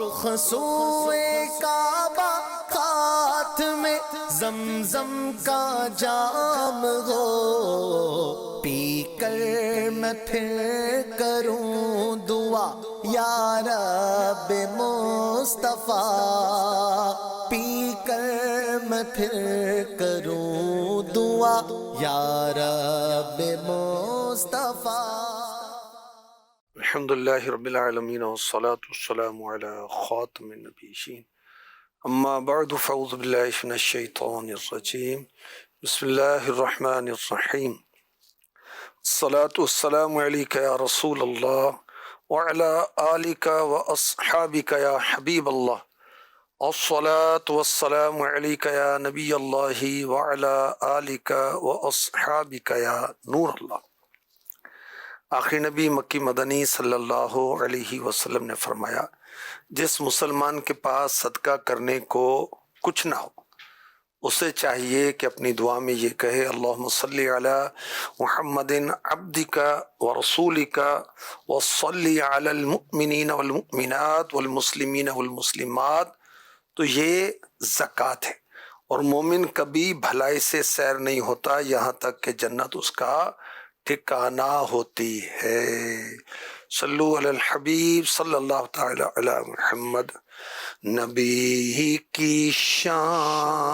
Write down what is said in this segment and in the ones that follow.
رخ سوئے کعبہ ہاتھ میں زمزم کا جام ہو، پی کر میں پھر کروں دعا یا رب مصطفیٰ، پی کر میں پھر کروں دعا یا رب مصطفیٰ۔ الحمدللہ رب العالمین والصلاة والسلام علی خاتم النبیین، اما بعد فاعوذ باللہ من الشیطان الرجیم، بسم اللہ الرحمن الرحیم۔ الصلاة والسلام علیک یا رسول اللہ وعلی آلک واصحابک یا حبیب اللہ، الصلاة والسلام علیک یا نبی اللہ وعلی آلک واصحابک یا نور اللہ۔ آخری نبی مکی مدنی صلی اللہ علیہ وسلم نے فرمایا، جس مسلمان کے پاس صدقہ کرنے کو کچھ نہ ہو، اسے چاہیے کہ اپنی دعا میں یہ کہے، اللہم صلی علی محمد عبدک ورسولک وصلی علی المؤمنین والمؤمنات والمسلمین والمسلمات۔ تو یہ زکوٰۃ ہے، اور مومن کبھی بھلائی سے سیر نہیں ہوتا یہاں تک کہ جنت اس کا ٹھکانہ ہوتی ہے۔ صلو علی الحبیب صلی اللہ تعالی علی محمد۔ نبی کی شان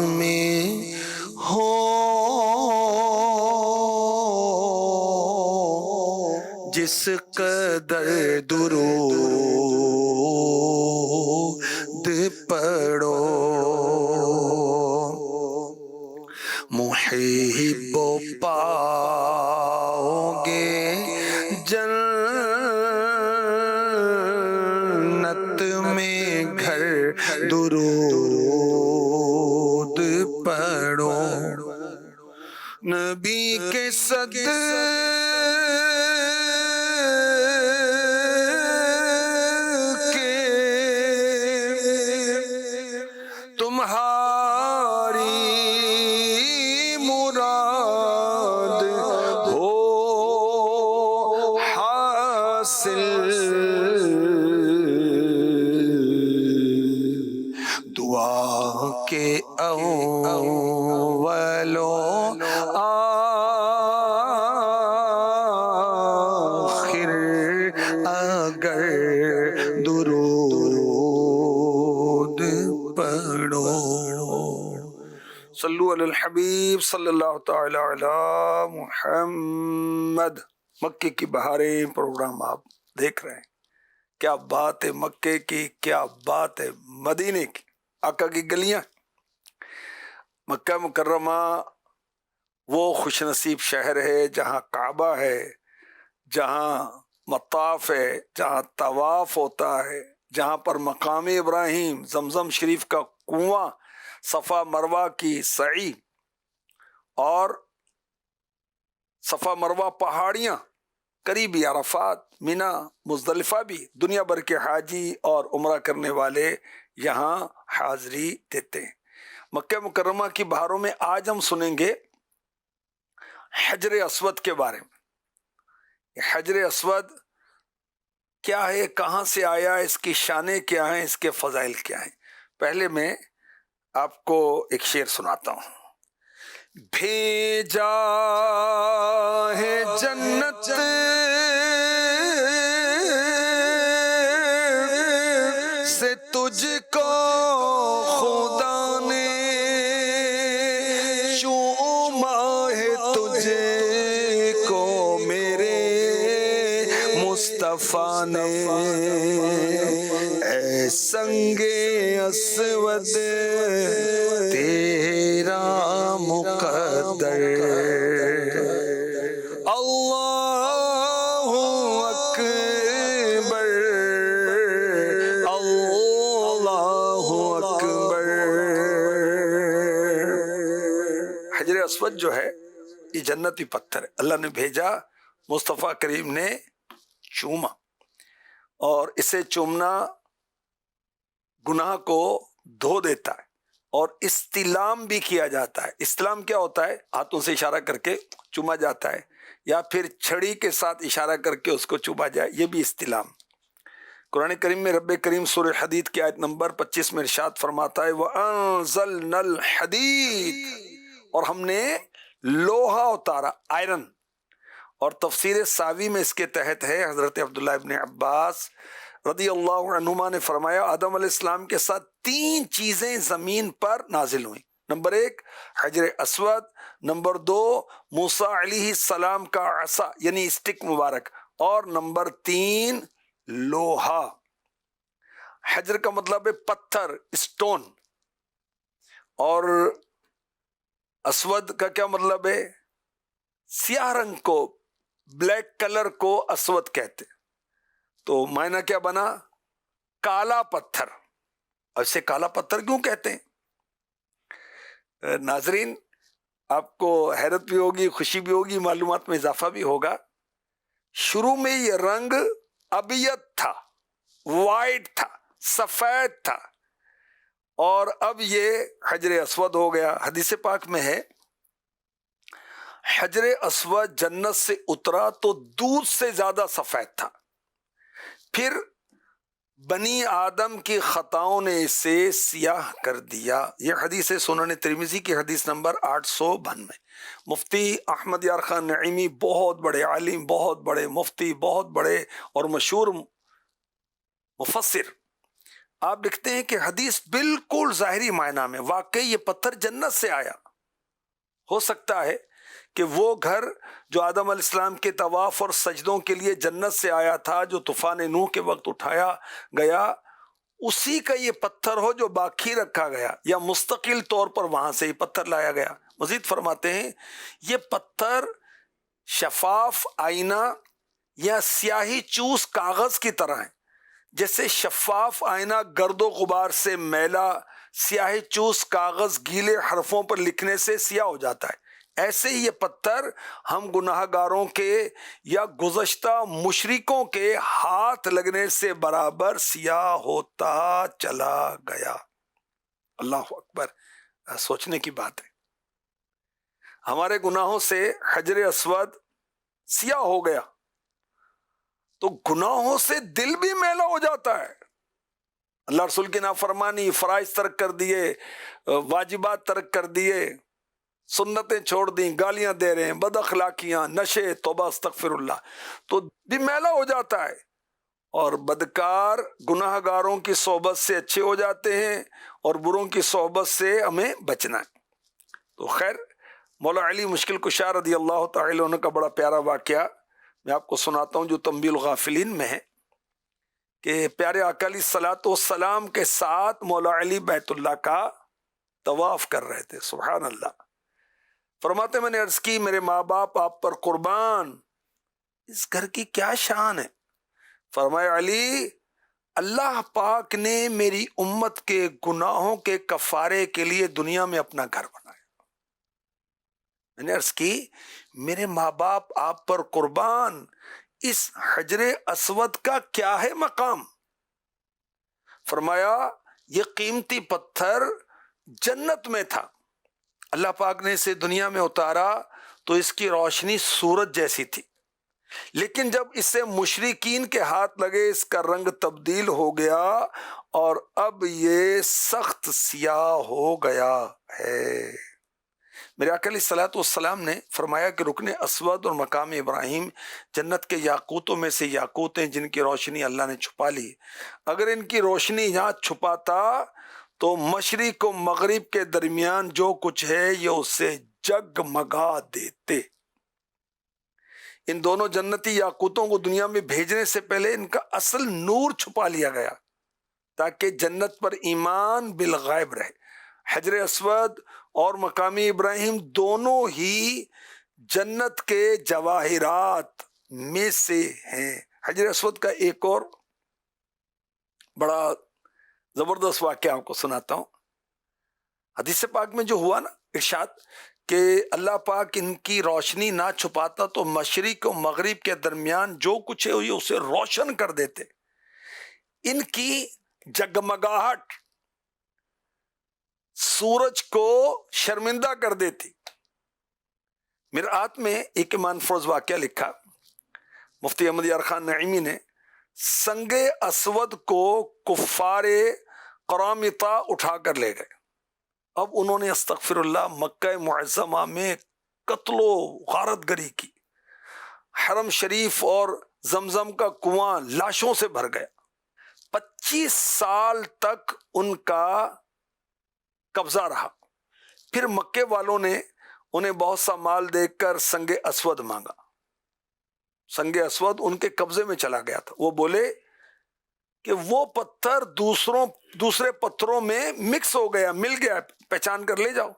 میں ہو جس قدر درود پڑھو، محب پاؤ گے جنت میں گھر، درود پڑھو، نبی کے صدقے تمہاری مراد ہو حاصل، دعا کے اول و آخر اگر درود پڑھو۔ صلو علی الحبیب صلی اللہ تعالی علی محمد۔ مکے کی بہاریں پروگرام آپ دیکھ رہے ہیں، کیا بات ہے مکے کی، کیا بات ہے مدینے کی، آقا کی گلیاں۔ مکہ مکرمہ وہ خوش نصیب شہر ہے جہاں کعبہ ہے، جہاں مطاف ہے، جہاں طواف ہوتا ہے، جہاں پر مقام ابراہیم، زمزم شریف کا کنواں، صفا مروہ کی سعی، اور صفا مروہ پہاڑیاں، قریبی عرفات، مینا، مزدلفہ بھی، دنیا بھر کے حاجی اور عمرہ کرنے والے یہاں حاضری دیتے ہیں۔ مکہ مکرمہ کی بہاروں میں آج ہم سنیں گے حجر اسود کے بارے میں۔ یہ حجر اسود کیا ہے، کہاں سے آیا، اس کی شانیں کیا ہیں، اس کے فضائل کیا ہیں۔ پہلے میں آپ کو ایک شعر سناتا ہوں۔ بھیجا ہے جنت سے تجھ کو خدا نے، چوما ہے تجھے کو میرے مصطفیٰ نے، اے سنگ اسود تیرا مقدر، اللہ اکبر، اللہ اکبر۔ حجر اسود جو ہے یہ جنتی پتھر ہے، اللہ نے بھیجا، مصطفیٰ کریم نے چوما، اور اسے چومنا گناہ کو دھو دیتا ہے، اور استلام بھی کیا جاتا ہے۔ استلام کیا ہوتا ہے؟ ہاتھوں سے اشارہ کر کے چوما جاتا ہے، یا پھر چھڑی کے ساتھ اشارہ کر کے اس کو چوما جائے، یہ بھی استلام۔ قرآن کریم میں رب کریم سورہ حدید کی آیت نمبر 25 میں ارشاد فرماتا ہے وَأَنزَلْنَا الْحَدِيدَ، اور ہم نے لوہا اتارا، آئرن. اور تفسیر ساوی میں اس کے تحت ہے، حضرت عبداللہ ابن عباس رضی اللہ عنہما نے فرمایا آدم علیہ السلام کے ساتھ 3 چیزیں زمین پر نازل ہوئیں. نمبر 1 حجر اسود، نمبر 2 موسیٰ علیہ السلام کا عصا یعنی اسٹک مبارک، اور نمبر 3 لوہا. حجر کا مطلب ہے پتھر، اسٹون، اور اسود کا کیا مطلب ہے؟ سیاہ رنگ کو، بلیک کلر کو اسود کہتے. تو معنی کیا بنا؟ کالا پتھر. اسے کالا پتھر کیوں کہتے ہیں؟ ناظرین آپ کو حیرت بھی ہوگی، خوشی بھی ہوگی، معلومات میں اضافہ بھی ہوگا. شروع میں یہ رنگ ابیض تھا، وائٹ تھا، سفید تھا، اور اب یہ حجر اسود ہو گیا. حدیث پاک میں ہے حجر اسود جنت سے اترا تو دودھ سے زیادہ سفید تھا، پھر بنی آدم کی خطاؤں نے اسے سیاہ کر دیا. یہ حدیث ہے سنن ترمذی کی حدیث نمبر 892. مفتی احمد یار خان نعیمی بہت بڑے عالم، بہت بڑے مفتی، بہت بڑے اور مشہور مفسر، آپ لکھتے ہیں کہ حدیث بالکل ظاہری معنی میں واقعی یہ پتھر جنت سے آیا. ہو سکتا ہے کہ وہ گھر جو آدم علیہ السلام کے طواف اور سجدوں کے لیے جنت سے آیا تھا، جو طوفان نوح کے وقت اٹھایا گیا، اسی کا یہ پتھر ہو جو باقی رکھا گیا، یا مستقل طور پر وہاں سے یہ پتھر لایا گیا. مزید فرماتے ہیں یہ پتھر شفاف آئینہ یا سیاہی چوس کاغذ کی طرح ہے. جیسے شفاف آئینہ گرد و غبار سے میلا، سیاہی چوس کاغذ گیلے حرفوں پر لکھنے سے سیاہ ہو جاتا ہے، ایسے ہی یہ پتھر ہم گناہ گاروں کے یا گزشتہ مشرکوں کے ہاتھ لگنے سے برابر سیاہ ہوتا چلا گیا. اللہ اکبر. سوچنے کی بات ہے، ہمارے گناہوں سے حجر اسود سیاہ ہو گیا تو گناہوں سے دل بھی میلا ہو جاتا ہے. اللہ رسول کی نافرمانی، فرائض ترک کر دیے، واجبات ترک کر دیے، سنتیں چھوڑ دیں، گالیاں دے رہے ہیں، بد اخلاقیاں، نشے، توبہ استغفر اللہ، تو بھی میلا ہو جاتا ہے. اور بدکار گناہ گاروں کی صحبت سے اچھے ہو جاتے ہیں اور بروں کی صحبت سے ہمیں بچنا ہے. تو خیر، مولا علی مشکل کشا رضی اللہ تعالی عنہ کا بڑا پیارا واقعہ میں آپ کو سناتا ہوں جو تنبیہ الغافلین میں ہے، کہ پیارے آقا علیہ الصلوۃ والسلام کے ساتھ مولا علی بیت اللہ کا طواف کر رہے تھے. سبحان اللہ. فرماتے میں نے عرض کی میرے ماں باپ آپ پر قربان، اس گھر کی کیا شان ہے؟ فرمایا علی، اللہ پاک نے میری امت کے گناہوں کے کفارے کے لیے دنیا میں اپنا گھر بنایا. میں نے عرض کی میرے ماں باپ آپ پر قربان، اس حجر اسود کا کیا ہے مقام؟ فرمایا یہ قیمتی پتھر جنت میں تھا، اللہ پاک نے اسے دنیا میں اتارا تو اس کی روشنی سورج جیسی تھی، لیکن جب اسے مشرکین کے ہاتھ لگے اس کا رنگ تبدیل ہو گیا اور اب یہ سخت سیاہ ہو گیا ہے. میرے آقا علیہ الصلوۃ والسلام نے فرمایا کہ رکن اسود اور مقام ابراہیم جنت کے یاقوتوں میں سے یاقوت ہیں جن کی روشنی اللہ نے چھپا لی. اگر ان کی روشنی یہاں چھپاتا تو مشرق و مغرب کے درمیان جو کچھ ہے یہ اسے جگمگا دیتے. ان دونوں جنتی یاقوتوں کو دنیا میں بھیجنے سے پہلے ان کا اصل نور چھپا لیا گیا تاکہ جنت پر ایمان بالغیب رہے. حجر اسود اور مقامی ابراہیم دونوں ہی جنت کے جواہرات میں سے ہیں. حجر اسود کا ایک اور بڑا زبردست واقعہ آپ کو سناتا ہوں. حدیث پاک میں جو ہوا نا، ارشاد کہ اللہ پاک ان کی روشنی نہ چھپاتا تو مشرق و مغرب کے درمیان جو کچھ ہے اسے روشن کر دیتے. ان کی جگمگاہٹ سورج کو شرمندہ کر دیتی. مرآت میں ایک ایمان فروز واقعہ لکھا مفتی احمد یار خان نعیمی نے. سنگ اسود کو کفار قرامطہ اٹھا کر لے گئے۔ اب انہوں نے استغفر اللہ مکہ معظمہ میں قتل و غارت گری کی، حرم شریف اور زمزم کا کنواں لاشوں سے بھر گیا، 25 سال تک ان کا قبضہ رہا۔ پھر مکے والوں نے انہیں بہت سا مال دے کر سنگ اسود مانگا۔ سنگ اسود ان کے قبضے میں چلا گیا تھا۔ وہ بولے کہ وہ پتھر دوسرے پتھروں میں مکس ہو گیا، مل گیا، پہچان کر لے جاؤ۔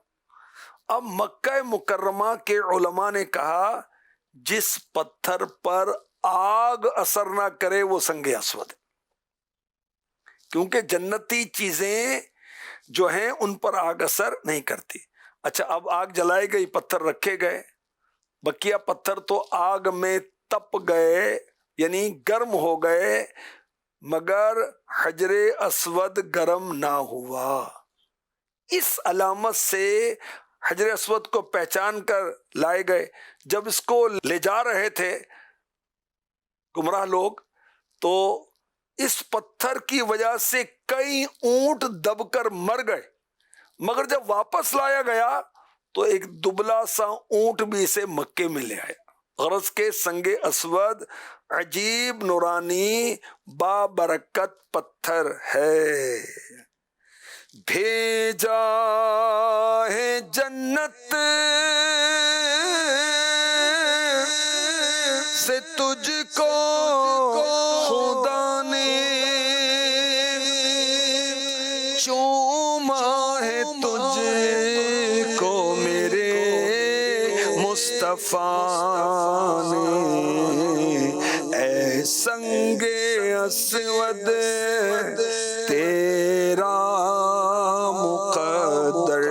اب مکہ مکرمہ کے علماء نے کہا جس پتھر پر آگ اثر نہ کرے وہ سنگ اسود ہے، کیونکہ جنتی چیزیں جو ہیں ان پر آگ اثر نہیں کرتی۔ اچھا، اب آگ جلائی گئی، پتھر رکھے گئے، بقیہ پتھر تو آگ میں تپ گئے، یعنی گرم ہو گئے، مگر حجر اسود گرم نہ ہوا۔ اس علامت سے حجر اسود کو پہچان کر لائے گئے۔ جب اس کو لے جا رہے تھے گمراہ لوگ تو اس پتھر کی وجہ سے کئی اونٹ دب کر مر گئے، مگر جب واپس لایا گیا تو ایک دبلا سا اونٹ بھی اسے مکے میں لے آیا۔ غرض کے سنگ اسود عجیب نورانی بابرکت پتھر ہے، بھیجا ہے جنت سے تجھ کو خدا نے، چوما ہے تجھ کو میرے مصطفیٰ نے، اے سنگ اسود تیرا مقدر۔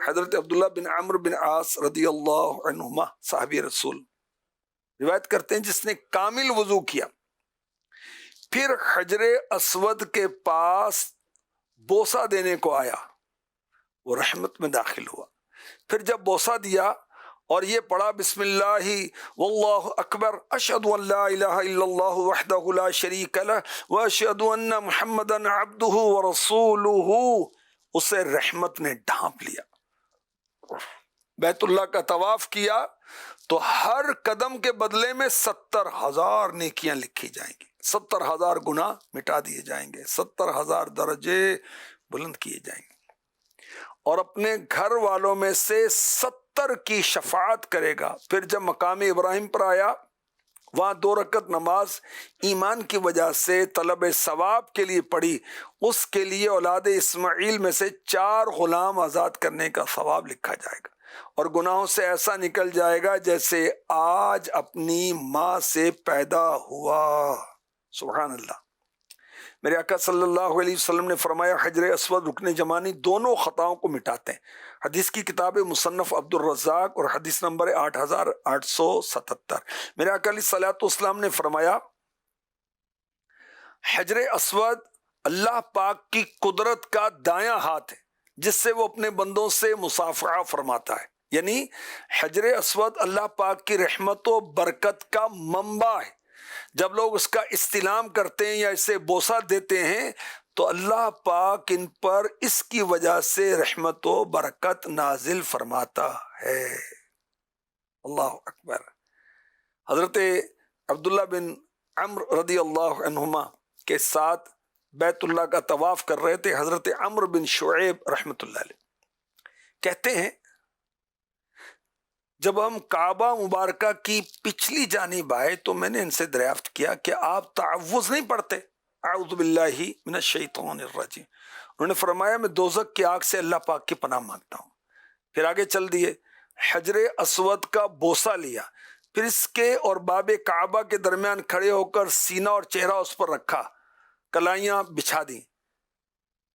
حضرت عبداللہ بن عمرو بن عاص رضی اللہ عنہما صحابی رسول روایت کرتے ہیں جس نے کامل وضو کیا، پھر حجر اسود کے پاس بوسہ دینے کو آیا، وہ رحمت میں داخل ہوا۔ پھر جب بوسہ دیا اور یہ پڑھا بسم اللہ واللہ اکبر، اشہد ان لا الہ الا اللہ وحدہ لا شریک لہ واشہد ان محمدا عبدہ ورسولہ، اسے رحمت نے ڈھانپ لیا۔ بیت اللہ کا طواف کیا تو ہر قدم کے بدلے میں 70,000 نیکیاں لکھی جائیں گی، 70,000 گناہ مٹا دیے جائیں گے، 70,000 درجے بلند کیے جائیں گے، اور اپنے گھر والوں میں سے 70 کی شفاعت کرے گا۔ پھر جب مقام ابراہیم پر آیا، وہاں 2 رکعت نماز ایمان کی وجہ سے طلب ثواب کے لیے پڑھی، اس کے لیے اولاد اسماعیل میں سے 4 غلام آزاد کرنے کا ثواب لکھا جائے گا، اور گناہوں سے ایسا نکل جائے گا جیسے آج اپنی ماں سے پیدا ہوا۔ سبحان اللہ۔ میرے آقا صلی اللہ علیہ وسلم نے فرمایا حجر اسود رکن جمانی دونوں خطاؤں کو مٹاتے ہیں۔ حدیث کی کتاب مصنف عبد الرزاق اور حدیث نمبر 8877۔ میرے آقا علیہ الصلوۃ والسلام نے فرمایا حجر اسود اللہ پاک کی قدرت کا دایاں ہاتھ ہے جس سے وہ اپنے بندوں سے مصافحہ فرماتا ہے، یعنی حجر اسود اللہ پاک کی رحمت و برکت کا منبع ہے۔ جب لوگ اس کا استلام کرتے ہیں یا اسے بوسہ دیتے ہیں تو اللہ پاک ان پر اس کی وجہ سے رحمت و برکت نازل فرماتا ہے۔ اللہ اکبر۔ حضرت عبداللہ بن عمرو رضی اللہ عنہما کے ساتھ بیت اللہ کا طواف کر رہے تھے حضرت عمرو بن شعیب رحمت اللہ علیہ، کہتے ہیں جب ہم کعبہ مبارکہ کی پچھلی جانب آئے تو میں نے ان سے دریافت کیا کہ آپ تعوذ نہیں پڑھتے، اعوذ باللہ من الشیطان الرجیم؟ انہوں نے فرمایا میں دوزخ کی آگ سے اللہ پاک کی پناہ مانگتا ہوں۔ پھر آگے چل دیے، حجر اسود کا بوسہ لیا، پھر اس کے اور باب کعبہ کے درمیان کھڑے ہو کر سینہ اور چہرہ اس پر رکھا، کلائیاں بچھا دیں،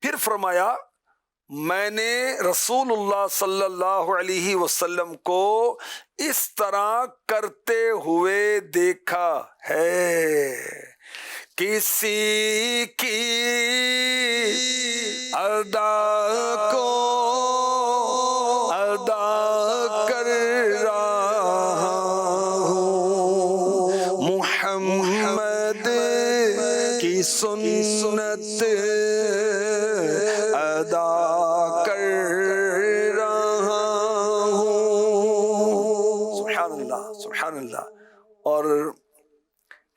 پھر فرمایا میں نے رسول اللہ صلی اللہ علیہ وسلم کو اس طرح کرتے ہوئے دیکھا ہے، کسی کی ادا کو ادا کر رہا ہوں، محمد کی سنت ادا کر رہا ہوں۔ سبحان اللہ، سبحان اللہ۔ اور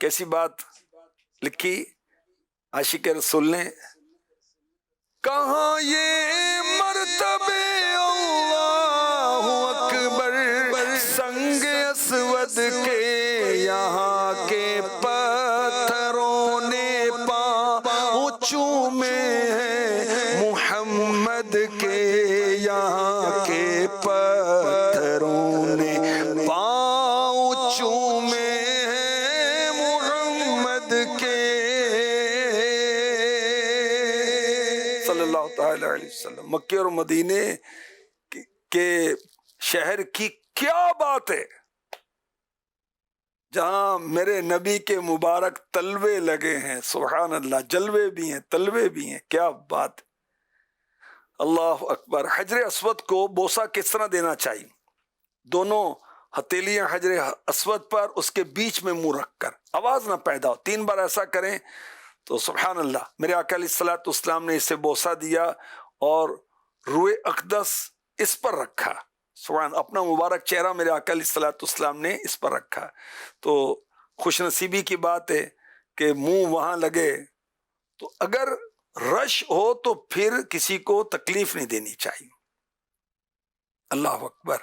کیسی بات لکھی عاشق رسول نے، کہاں یہ مرتبے اللہ اکبر سنگ اسود کے، یہاں کے پتھروں نے پاؤں چومے ہیں محمد کے، یہاں کے پتھروں نے پاؤں چومے ہیں محمد کے صلی اللہ تعالی علیہ وسلم۔ مکے اور مدینے کے شہر کی کیا بات ہے جہاں میرے نبی کے مبارک تلوے لگے ہیں، سبحان اللہ، جلوے بھی ہیں تلوے بھی ہیں، کیا بات، اللہ اکبر۔ حجر اسود کو بوسہ کس طرح دینا چاہیے؟ دونوں ہتھیلیاں حجر اسود پر، اس کے بیچ میں منہ رکھ کر، آواز نہ پیدا ہو، 3 بار ایسا کریں تو سبحان اللہ۔ میرے آقا علیہ الصلوۃ والسلام نے اسے بوسہ دیا اور روئے اقدس اس پر رکھا، سبحان، اپنا مبارک چہرہ میرے آقا علیہ الصلوۃ والسلام نے اس پر رکھا۔ تو خوش نصیبی کی بات ہے کہ منہ وہاں لگے، تو اگر رش ہو تو پھر کسی کو تکلیف نہیں دینی چاہیے۔ اللہ اکبر۔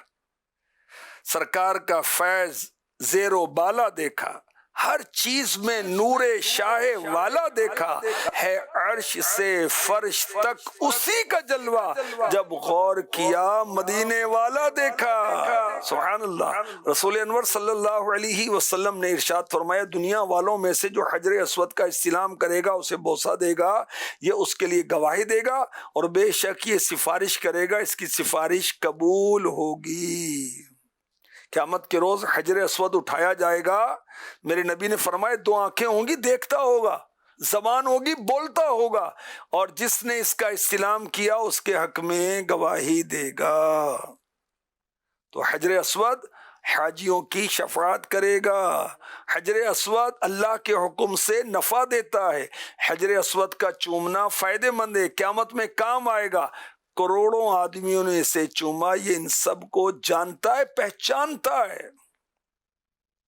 سرکار کا فیض زیر و بالا دیکھا، ہر چیز میں نور شاہ والا دیکھا، ہے عرش سے فرش تک اسی کا جلوہ، جب غور کیا مدینے والا دیکھا، سبحان اللہ۔ رسول انور صلی اللہ علیہ وسلم نے ارشاد فرمایا، دنیا والوں میں سے جو حجر اسود کا استلام کرے گا، اسے بوسہ دے گا، یہ اس کے لیے گواہی دے گا، اور بے شک یہ سفارش کرے گا، اس کی سفارش قبول ہوگی۔ قیامت کے روز حجر اسود اٹھایا جائے گا، میرے نبی نے فرمایا 2 آنکھیں ہوں گی، دیکھتا ہوگا، زبان ہوگی، بولتا ہوگا، اور جس نے اس کا استلام کیا اس کے حق میں گواہی دے گا۔ تو حجر اسود حاجیوں کی شفاعت کرے گا، حجر اسود اللہ کے حکم سے نفع دیتا ہے، حجر اسود کا چومنا فائدے مند ہے، قیامت میں کام آئے گا۔ کروڑوں آدمیوں نے اسے چوما، یہ ان سب کو جانتا ہے، پہچانتا ہے۔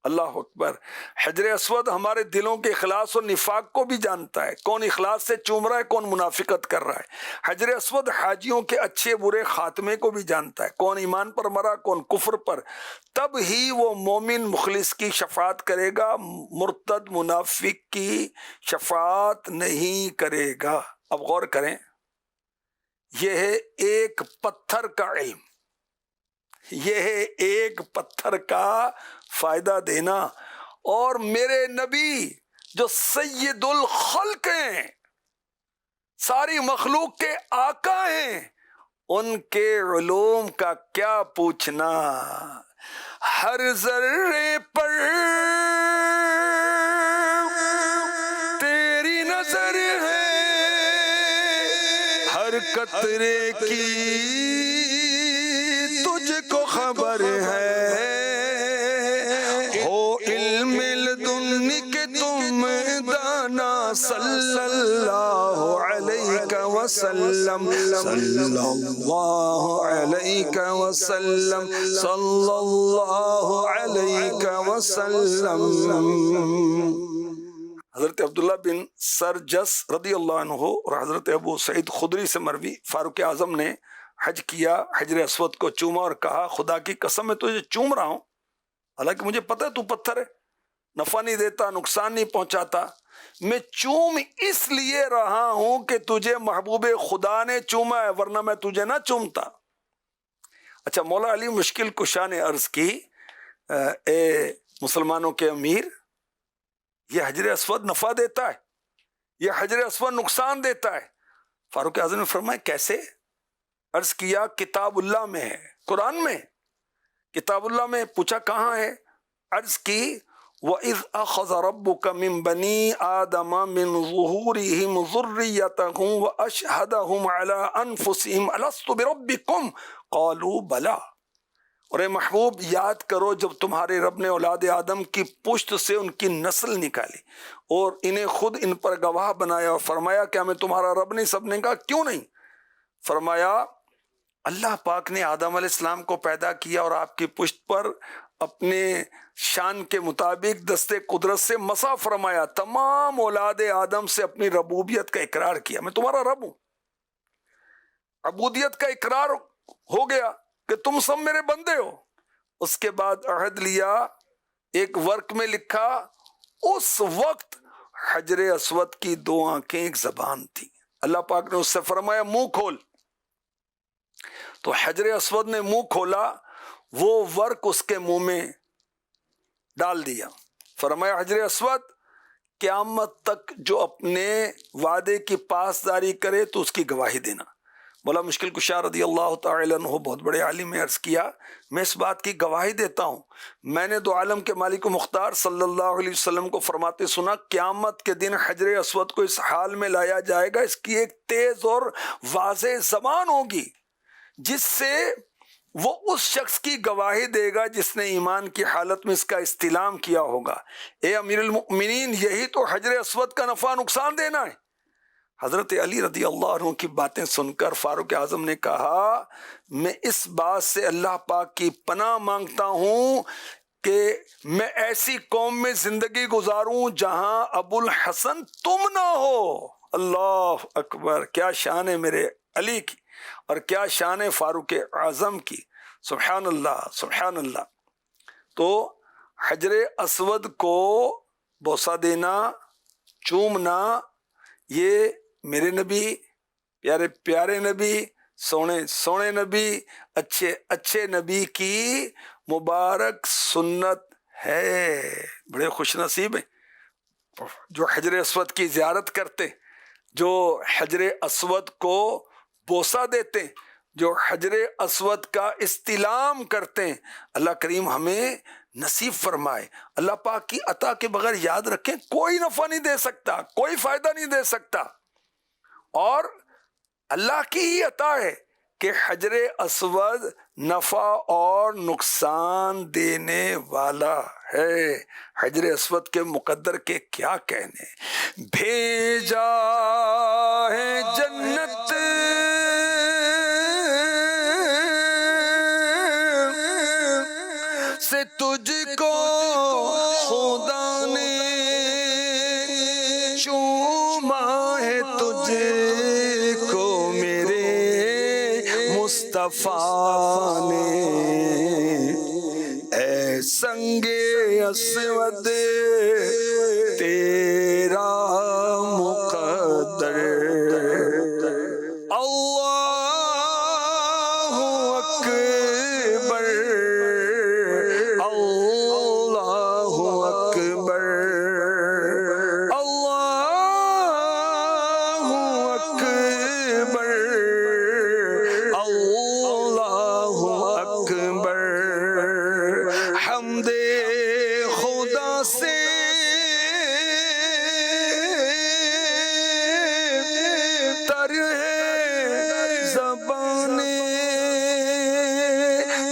اللہ اکبر۔ حجر اسود ہمارے دلوں کے اخلاص اور نفاق کو بھی جانتا ہے، کون اخلاص سے چوم رہا ہے، کون منافقت کر رہا ہے۔ حجر اسود حاجیوں کے اچھے برے خاتمے کو بھی جانتا ہے، کون ایمان پر مرا، کون کفر پر، تب ہی وہ مومن مخلص کی شفاعت کرے گا، مرتد منافق کی شفاعت نہیں کرے گا۔ اب غور کریں، یہ ہے ایک پتھر کا علم، یہ ہے ایک پتھر کا فائدہ دینا، اور میرے نبی جو سید الخلق ہیں، ساری مخلوق کے آقا ہیں، ان کے علوم کا کیا پوچھنا۔ ہر ذرے پر تیری نظر ہے، ہر قطرے کی تجھ کو خبر ہے، ہو علم لدنی کہ تم دانا، صلی اللہ علیہ وسلم، صلی اللہ علیہ وسلم، صلی اللہ علیہ وسلم۔ حضرت عبداللہ بن سرجس رضی اللہ عنہ اور حضرت ابو سعید خدری سے مروی، فاروق اعظم نے حج کیا، حجر اسود کو چوما اور کہا، خدا کی قسم میں تجھے چوم رہا ہوں، حالانکہ مجھے پتہ ہے تو پتھر ہے، نفع نہیں دیتا، نقصان نہیں پہنچاتا، میں چوم اس لیے رہا ہوں کہ تجھے محبوب خدا نے چوما ہے، ورنہ میں تجھے نہ چومتا۔ اچھا، مولا علی مشکل کشا نے عرض کی، اے مسلمانوں کے امیر، یہ حجر اسود نفع دیتا ہے، یہ حجر اسود نقصان دیتا ہے۔ فاروق اعظم نے فرمایا کیسے؟ عرض کیا کتاب اللہ میں ہے، قرآن میں، کتاب اللہ میں۔ پوچھا کہاں ہے؟ عرض کی وَإِذْ أَخَذَ رَبُّكَ مِنْ بَنِي آدَمَ مِنْ ظُهُورِهِمْ ذُرِّيَّتَهُمْ وَأَشْهَدَهُمْ عَلَىٰ أَنفُسِهِمْ أَلَسْتُ بِرَبِّكُمْ قَالُوا بَلَىٰ۔ اور اے محبوب یاد کرو جب تمہارے رب نے اولاد آدم کی پشت سے ان کی نسل نکالی اور انہیں خود ان پر گواہ بنایا اور فرمایا کہ ہمیں تمہارا رب نہیں۔ سب نے کہا کیوں نہیں؟ فرمایا اللہ پاک نے آدم علیہ السلام کو پیدا کیا اور آپ کی پشت پر اپنے شان کے مطابق دستے قدرت سے مسح فرمایا، تمام اولاد آدم سے اپنی ربوبیت کا اقرار کیا، میں تمہارا رب ہوں۔ عبودیت کا اقرار ہو گیا کہ تم سب میرے بندے ہو۔ اس کے بعد عہد لیا، ایک ورق میں لکھا، اس وقت حجر اسود کی 2 آنکھیں ایک زبان تھی۔ اللہ پاک نے اس سے فرمایا منہ کھول، تو حجر اسود نے منہ کھولا، وہ ورق اس کے منہ میں ڈال دیا۔ فرمایا حجر اسود قیامت تک جو اپنے وعدے کی پاسداری کرے تو اس کی گواہی دینا۔ مولا مشکل کشا رضی اللہ تعالی عنہ بہت بڑے عالم نے عرض کیا، میں اس بات کی گواہی دیتا ہوں، میں نے 2 عالم کے مالک و مختار صلی اللہ علیہ وسلم کو فرماتے سنا، قیامت کے دن حجر اسود کو اس حال میں لایا جائے گا، اس کی ایک تیز اور واضح زبان ہوگی جس سے وہ اس شخص کی گواہی دے گا جس نے ایمان کی حالت میں اس کا استلام کیا ہوگا۔ اے امیر المؤمنین، یہی تو حجر اسود کا نفع نقصان دینا ہے۔ حضرت علی رضی اللہ عنہ کی باتیں سن کر فاروق اعظم نے کہا، میں اس بات سے اللہ پاک کی پناہ مانگتا ہوں کہ میں ایسی قوم میں زندگی گزاروں جہاں ابو الحسن تم نہ ہو۔ اللہ اکبر، کیا شان ہے میرے علی کی اور کیا شان ہے فاروق اعظم کی، سبحان اللہ سبحان اللہ۔ تو حجر اسود کو بوسہ دینا، چومنا، یہ میرے نبی، پیارے پیارے نبی، سونے سونے نبی، اچھے اچھے نبی کی مبارک سنت ہے۔ بڑے خوش نصیب ہیں جو حجر اسود کی زیارت کرتے، جو حجر اسود کو بوسہ دیتے، جو حجر اسود کا استلام کرتے ہیں۔ اللہ کریم ہمیں نصیب فرمائے۔ اللہ پاک کی عطا کے بغیر یاد رکھیں کوئی نفع نہیں دے سکتا، کوئی فائدہ نہیں دے سکتا، اور اللہ کی ہی عطا ہے کہ حجر اسود نفع اور نقصان دینے والا ہے۔ حجر اسود کے مقدر کے کیا کہنے، بھیجا ہے جنت سے تجھ کو خدا نے، چوما ہے تجھ کو میرے مصطفیٰ نے، اے سنگ اسود تیرا مقدر۔ اللہ اکبر، اللہ اکبر، اللہ اکبر، اللہ اکبر۔ حمد خدا سے تر ہے زبان،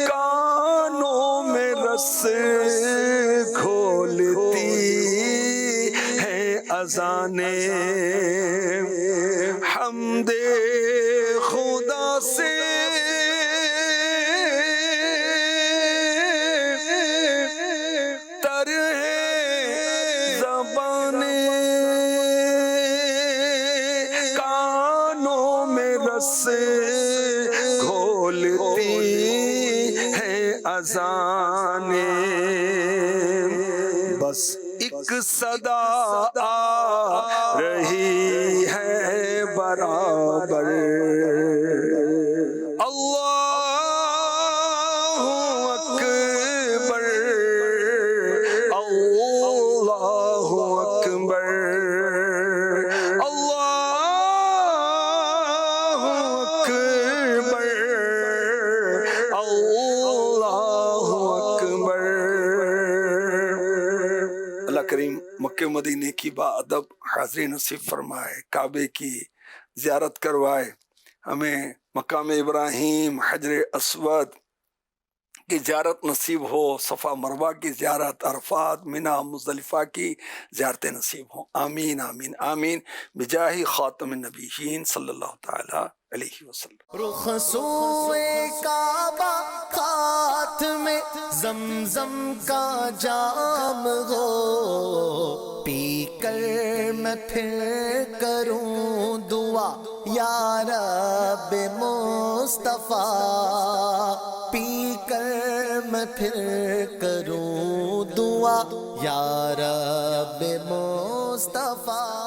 کانوں میں رس کھولتی ہے اذانیں۔ حمد خدا سے تر ہے زبان، کانوں میں رس گھولتی ہے اذانیں۔ بس ایک صدا آ رہی ہے برابر، اللہ اکبر، اللہ اکبر، اللہ اکبر، اللہ اکبر۔ مکہ مدینے کی باادب حاضری نصیب فرمائے، کعبے کی زیارت کروائے، ہمیں مقام ابراہیم، حجر اسود کی زیارت نصیب ہو، صفا مروہ کی زیارت، عرفات، منی، مزدلفہ کی زیارتیں نصیب ہوں، آمین آمین آمین بجاہ خاتم النبیین صلی اللہ تعالی علیہ وسلم۔ رخ سوئے کعبہ، ہاتھ میں زمزم کا جام ہو، پی کر میں پھر کروں دعا یا رب مصطفیٰ، پی کر میں پھر کروں دعا یا رب مصطفیٰ۔